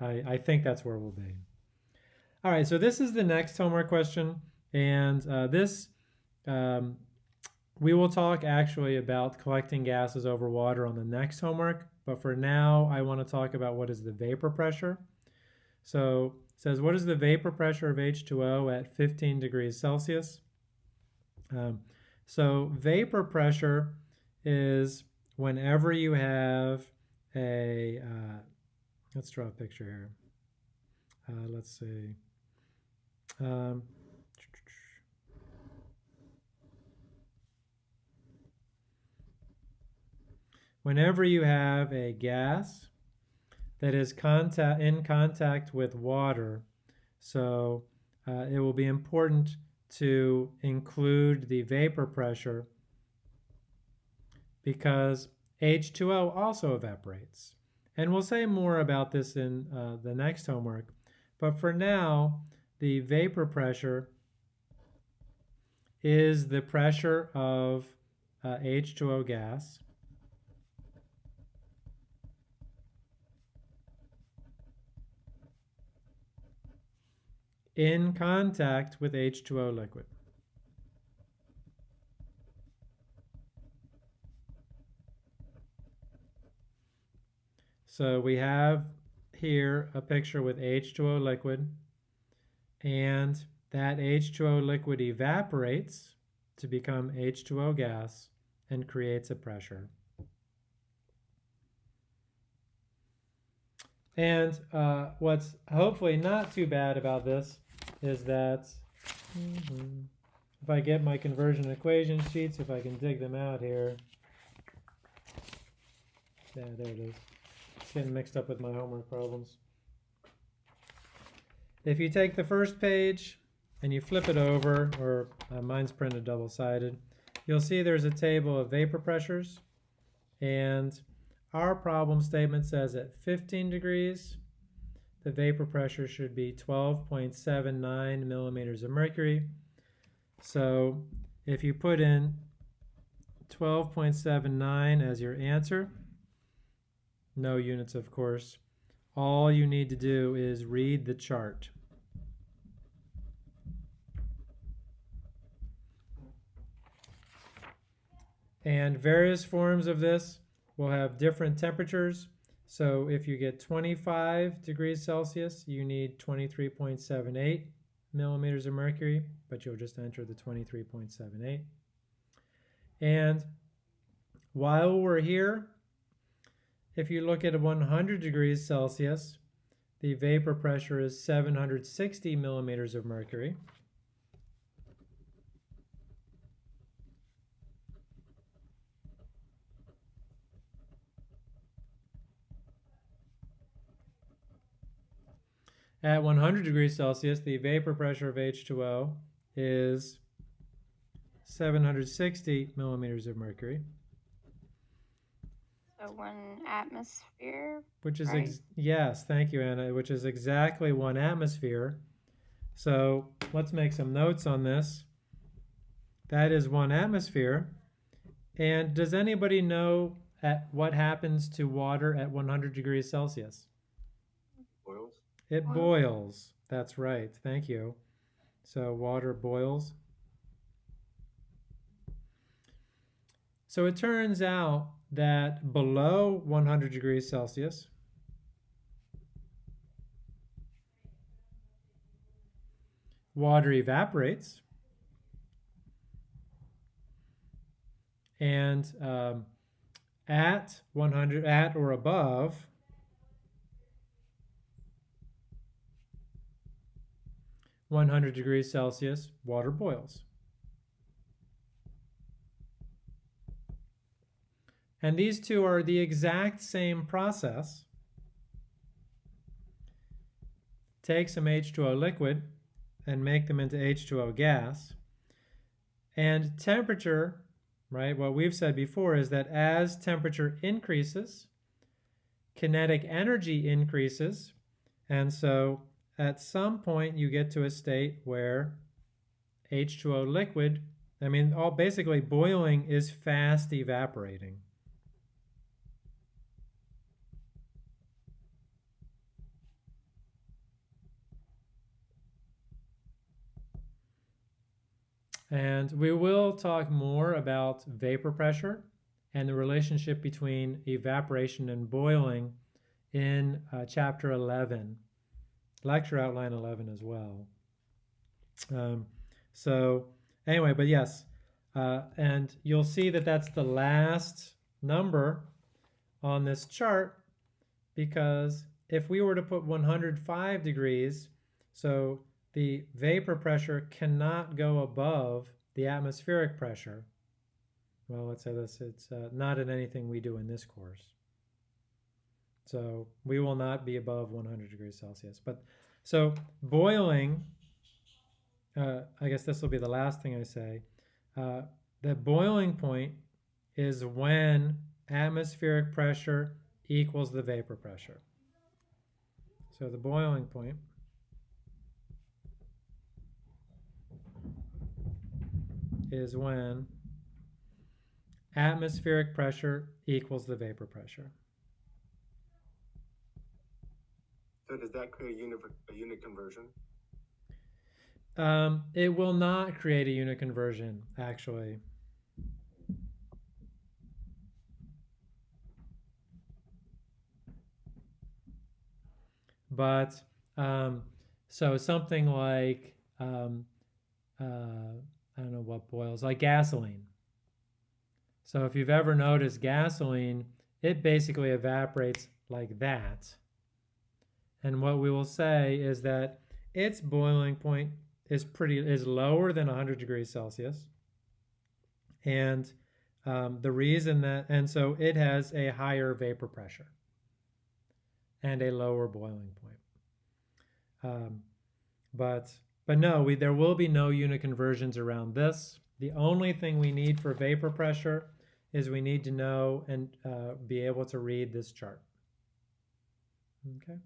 I think that's where we'll be. All right, so this is the next homework question, and this we will talk actually about collecting gases over water on the next homework, but for now I want to talk about what is the vapor pressure. So it says, what is the vapor pressure of H2O at 15 degrees Celsius? So vapor pressure is whenever you have a, let's draw a picture here. Let's see. Whenever you have a gas that is in contact with water, so it will be important to include the vapor pressure because H2O also evaporates. And we'll say more about this in the next homework. But for now, the vapor pressure is the pressure of H2O gas in contact with H2O liquid. So we have here a picture with H2O liquid, and that H2O liquid evaporates to become H2O gas and creates a pressure. And what's hopefully not too bad about this is that if I get my conversion equation sheets, if I can dig them out here. Yeah, there it is. It's getting mixed up with my homework problems. If you take the first page and you flip it over, or mine's printed double-sided, you'll see there's a table of vapor pressures, and our problem statement says at 15 degrees, the vapor pressure should be 12.79 millimeters of mercury. So if you put in 12.79 as your answer, no units of course, all you need to do is read the chart. And various forms of this will have different temperatures. So if you get 25 degrees Celsius, you need 23.78 millimeters of mercury, but you'll just enter the 23.78. And while we're here, if you look at 100 degrees Celsius, the vapor pressure is 760 millimeters of mercury. At 100 degrees Celsius, the vapor pressure of H2O is 760 millimeters of mercury. So 1 atmosphere, which is, right? Yes, thank you, Anna, which is exactly 1 atmosphere. So let's make some notes on this. That is 1 atmosphere. And does anybody know what happens to water at 100 degrees Celsius? Boils. It boils. That's right. Thank you. So water boils. So it turns out that below 100 degrees Celsius, water evaporates, and at 100, at or above 100 degrees Celsius, water boils. And these two are the exact same process. Take some H2O liquid and make them into H2O gas. And temperature, right, what we've said before is that as temperature increases, kinetic energy increases. And so at some point you get to a state where H2O liquid, basically boiling is fast evaporating. And we will talk more about vapor pressure and the relationship between evaporation and boiling in chapter 11, lecture outline 11 as well. So anyway, but yes, and you'll see that that's the last number on this chart, because if we were to put 105 degrees, so the vapor pressure cannot go above the atmospheric pressure. Well, let's say this, it's not in anything we do in this course. So we will not be above 100 degrees Celsius. But so boiling, I guess this will be the last thing I say. The boiling point is when atmospheric pressure equals the vapor pressure. So the boiling point is when atmospheric pressure equals the vapor pressure. So does that create a unit conversion? It will not create a unit conversion, actually. But so something like I don't know what boils, like gasoline. So if you've ever noticed gasoline, it basically evaporates like that. And what we will say is that its boiling point is lower than 100 degrees Celsius. And the reason that, and so it has a higher vapor pressure and a lower boiling point. But no, there will be no unit conversions around this. The only thing we need for vapor pressure is we need to know and be able to read this chart. Okay.